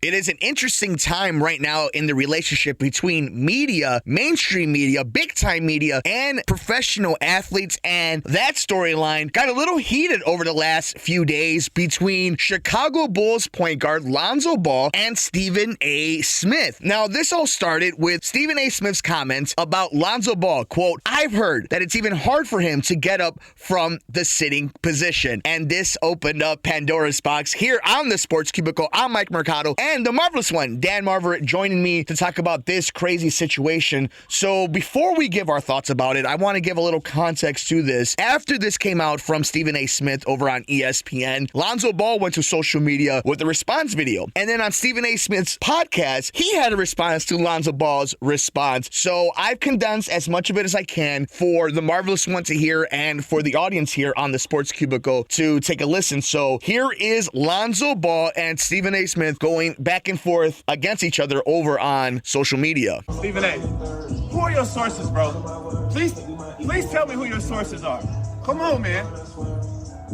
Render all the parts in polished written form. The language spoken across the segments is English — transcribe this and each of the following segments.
It is an interesting time right now in the relationship between media, mainstream media, big-time media, and professional athletes, and that storyline got a little heated over the last few days between Chicago Bulls point guard Lonzo Ball and Stephen A. Smith. Now, this all started with Stephen A. Smith's comments about Lonzo Ball. Quote, "I've heard that it's even hard for him to get up from the sitting position." And this opened up Pandora's box here on the Sports Cubicle. I'm Mike Mercado. And the marvelous one, Dan Marver, joining me to talk about this crazy situation. So before we give our thoughts about it, I want to give a little context to this. After this came out from Stephen A. Smith over on ESPN, Lonzo Ball went to social media with a response video. And then on Stephen A. Smith's podcast, he had a response to Lonzo Ball's response. So I've condensed as much of it as I can for the marvelous one to hear and for the audience here on the Sports Cubicle to take a listen. So here is Lonzo Ball and Stephen A. Smith going back and forth against each other over on social media. Stephen A., who are your sources, bro? Please tell me who your sources are. Come on, man.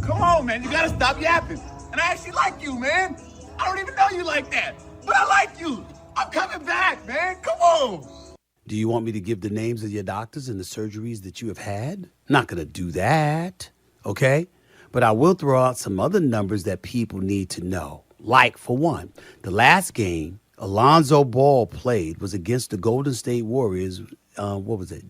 Come on, man. You gotta stop yapping. And I actually like you, man. I don't even know you like that, but I like you. I'm coming back, man. Come on. Do you want me to give the names of your doctors and the surgeries that you have had? Not gonna do that, okay? But I will throw out some other numbers that people need to know. Like, for one, the last game Lonzo Ball played was against the Golden State Warriors,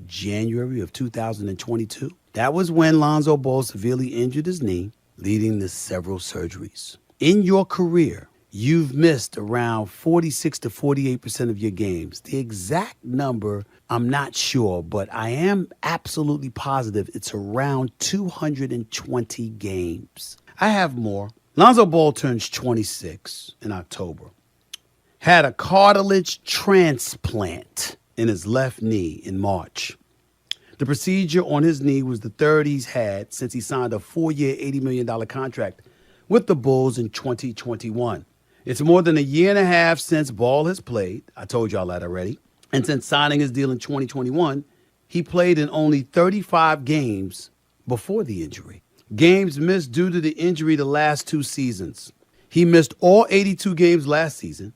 January of 2022? That was when Lonzo Ball severely injured his knee, leading to several surgeries. In your career, you've missed around 46 to 48% of your games. The exact number, I'm not sure, but I am absolutely positive it's around 220 games. I have more. Lonzo Ball turns 26 in October. Had a cartilage transplant in his left knee in March. The procedure on his knee was the third he's had since he signed a 4-year, $80 million contract with the Bulls in 2021. It's more than a year and a half since Ball has played. I told y'all that already. And since signing his deal in 2021, he played in only 35 games before the injury. Games missed due to the injury the last two seasons. He missed all 82 games last season.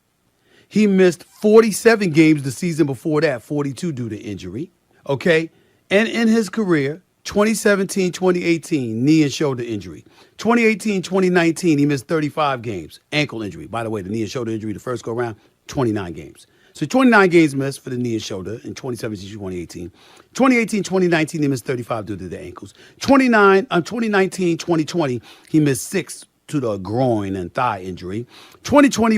He missed 47 games the season before that, 42 due to injury. Okay? And in his career, 2017, 2018, knee and shoulder injury. 2018, 2019, he missed 35 games. Ankle injury. By the way, the knee and shoulder injury, the first go around, 29 games. So 29 games missed for the knee and shoulder in 2017, 2018. 2018, 2019, he missed 35 due to the ankles. 2019, 2020, he missed 6 to the groin and thigh injury. 2020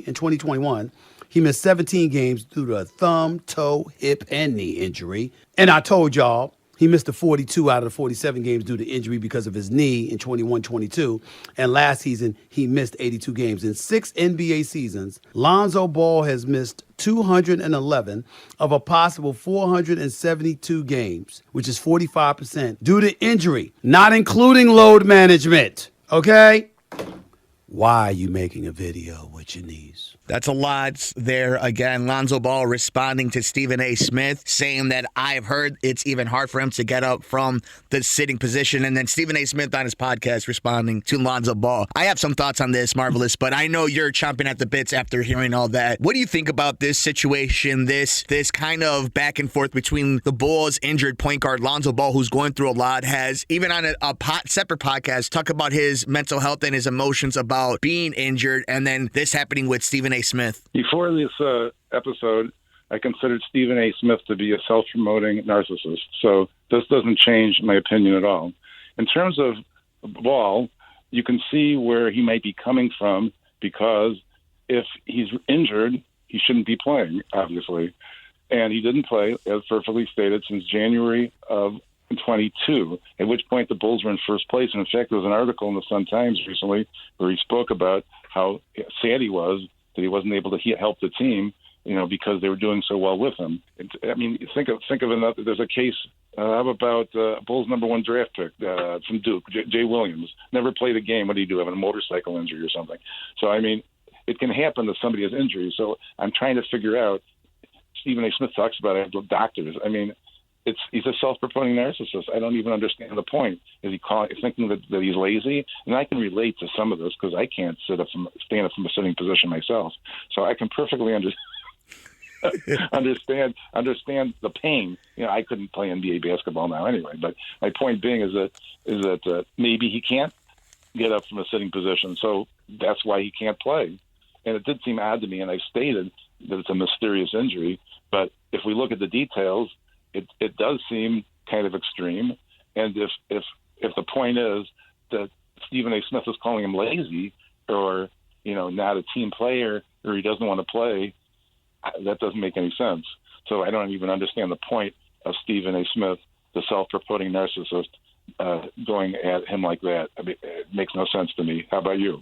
and 2021, he missed 17 games due to a thumb, toe, hip, and knee injury. And I told y'all, he missed the 42 out of the 47 games due to injury because of his knee in 21-22. And last season, he missed 82 games. In 6 NBA seasons, Lonzo Ball has missed 211 of a possible 472 games, which is 45% due to injury, not including load management. Okay? Why are you making a video with your knees? That's a lot there. Again, Lonzo Ball responding to Stephen A. Smith, saying that I've heard it's even hard for him to get up from the sitting position. And then Stephen A. Smith on his podcast responding to Lonzo Ball. I have some thoughts on this, Marvelous, but I know you're chomping at the bits after hearing all that. What do you think about this situation, this kind of back and forth between the Bulls' injured point guard Lonzo Ball, who's going through a lot, has even on a separate podcast talk about his mental health and his emotions about being injured, and then this happening with Stephen A. Smith? Before this episode, I considered Stephen A. Smith to be a self-promoting narcissist. So this doesn't change my opinion at all. In terms of Ball, you can see where he might be coming from, because if he's injured, he shouldn't be playing, obviously. And he didn't play, as perfectly stated, since January of 22, at which point the Bulls were in first place. And in fact, there was an article in the Sun-Times recently where he spoke about how sad he was that he wasn't able to help the team, because they were doing so well with him. I mean, think of another. There's a case. How about Bulls' number 1 draft pick from Duke, Jay Williams? Never played a game. What do you do? Have a motorcycle injury or something? So I mean, it can happen that somebody has injuries. So I'm trying to figure out. Stephen A. Smith talks about it. Doctors. I mean, he's a self-promoting narcissist. I don't even understand the point. Is he thinking that he's lazy? And I can relate to some of this because I can't stand up from a sitting position myself. So I can perfectly understand the pain. I couldn't play NBA basketball now anyway. But my point being is that maybe he can't get up from a sitting position, so that's why he can't play. And it did seem odd to me, and I stated that it's a mysterious injury. But if we look at the details, it does seem kind of extreme. And if the point is that Stephen A. Smith is calling him lazy or not a team player or he doesn't want to play, that doesn't make any sense. So I don't even understand the point of Stephen A. Smith, the self-promoting narcissist, going at him like that. I mean, it makes no sense to me. How about you?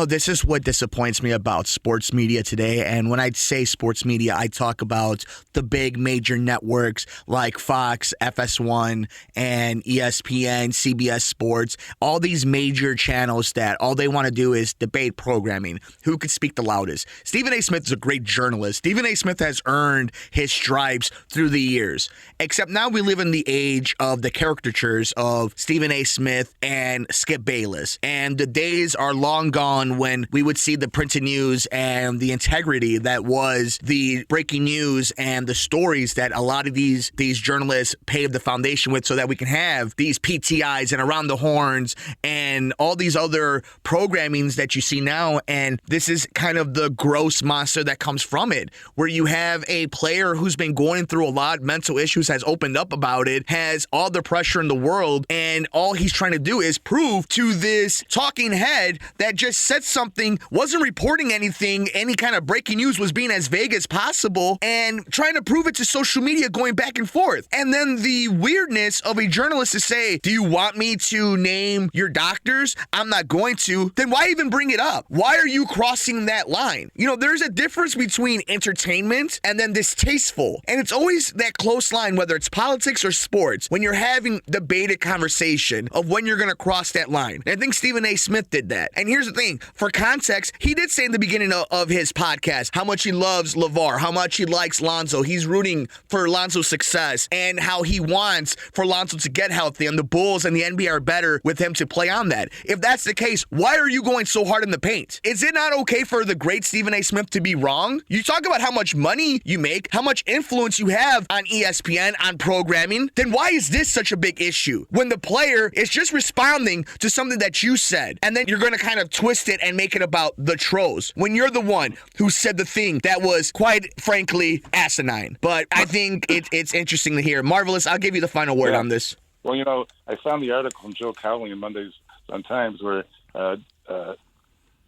This is what disappoints me about sports media today. And when I say sports media, I talk about the big major networks like Fox, FS1, and ESPN, CBS Sports, all these major channels that all they want to do is debate programming. Who could speak the loudest? Stephen A. Smith is a great journalist. Stephen A. Smith has earned his stripes through the years. Except now we live in the age of the caricatures of Stephen A. Smith and Skip Bayless. And the days are long gone when we would see the printed news and the integrity that was the breaking news and the stories that a lot of these journalists paved the foundation with so that we can have these PTIs and Around the Horns and all these other programmings that you see now. And this is kind of the gross monster that comes from it, where you have a player who's been going through a lot, mental issues, has opened up about it, has all the pressure in the world, and all he's trying to do is prove to this talking head that just said something, wasn't reporting anything, any kind of breaking news, was being as vague as possible, and trying to prove it to social media, going back and forth. And then the weirdness of a journalist to say, do you want me to name your doctors? I'm not going to. Then why even bring it up? Why are you crossing that line? There's a difference between entertainment and then distasteful. And it's always that close line, whether it's politics or sports, when you're having debated conversation of when you're going to cross that line. And I think Stephen A. Smith did that. And here's the thing, for context, he did say in the beginning of his podcast how much he loves LeVar, how much he likes Lonzo. He's rooting for Lonzo's success and how he wants for Lonzo to get healthy, and the Bulls and the NBA are better with him to play on that. If that's the case, why are you going so hard in the paint? Is it not okay for the great Stephen A. Smith to be wrong? You talk about how much money you make, how much influence you have on ESPN, on programming, then why is this such a big issue? When the player is just responding to something that you said, and then you're going to kind of twist it and make it about the trolls, when you're the one who said the thing that was quite frankly asinine. But I think it's interesting to hear. Marvelous, I'll give you the final word on this. Well, I found the article from Joe Cowley in Mondays on Times where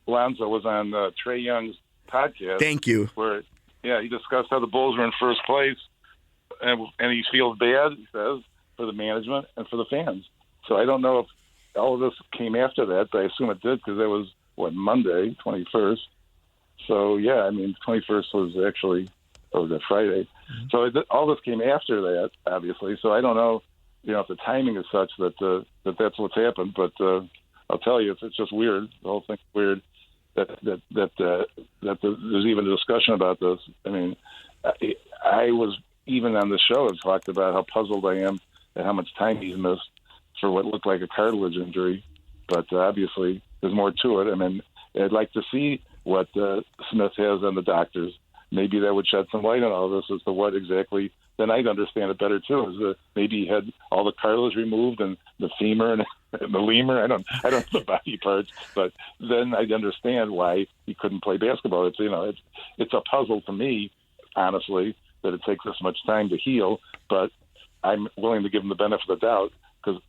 Lonzo was on Trae Young's podcast. Thank you. Where, he discussed how the Bulls were in first place, and he feels bad, he says, for the management and for the fans. So I don't know if all of this came after that, but I assume it did because that was, Monday, 21st. So, 21st was actually, that Friday. Mm-hmm. So all this came after that, obviously. So I don't know, if the timing is such that that's what's happened. But I'll tell you, it's just weird. The whole thing's weird that there's even a discussion about this. I mean, I was even on the show have talked about how puzzled I am at how much time he's missed for what looked like a cartilage injury. But obviously, there's more to it. I mean, I'd like to see what Smith has on the doctors. Maybe that would shed some light on all this as to what exactly. Then I'd understand it better too. Is that maybe he had all the cartilage removed and the femur and the lemur. I don't know the body parts, but then I'd understand why he couldn't play basketball. It's a puzzle to me, honestly, that it takes this much time to heal. But I'm willing to give him the benefit of the doubt because,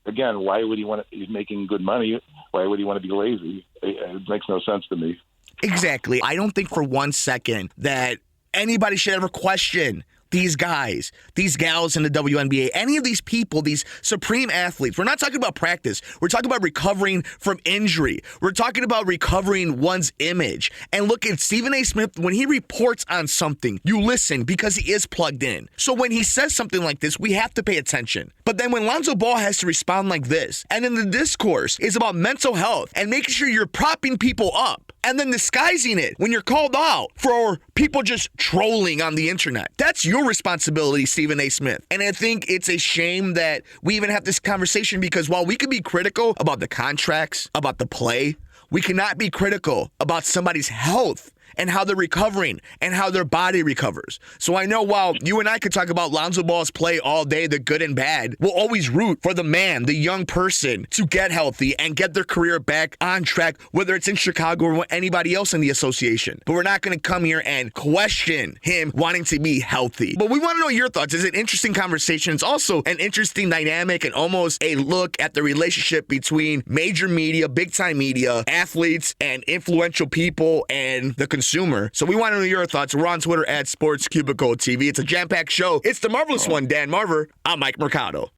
again, why would he want to? He's making good money. Why would he want to be lazy? It makes no sense to me. Exactly. I don't think for one second that anybody should ever question these guys, these gals in the WNBA, any of these people, these supreme athletes. We're not talking about practice. We're talking about recovering from injury. We're talking about recovering one's image. And look at Stephen A. Smith, when he reports on something, you listen because he is plugged in. So when he says something like this, we have to pay attention. But then when Lonzo Ball has to respond like this, and then the discourse is about mental health and making sure you're propping people up, and then disguising it when you're called out for people just trolling on the internet. That's your responsibility, Stephen A. Smith. And I think it's a shame that we even have this conversation because while we could be critical about the contracts, about the play, we cannot be critical about somebody's health and how they're recovering and how their body recovers. So I know while you and I could talk about Lonzo Ball's play all day, the good and bad, we'll always root for the man, the young person, to get healthy and get their career back on track, whether it's in Chicago or anybody else in the association. But we're not going to come here and question him wanting to be healthy. But we want to know your thoughts. It's an interesting conversation. It's also an interesting dynamic and almost a look at the relationship between major media, big-time media, athletes, and influential people and the consumer. So we want to know your thoughts. We're on Twitter at Sports Cubicle TV. It's a jam-packed show. It's the marvelous one, Dan Marver. I'm Mike Mercado.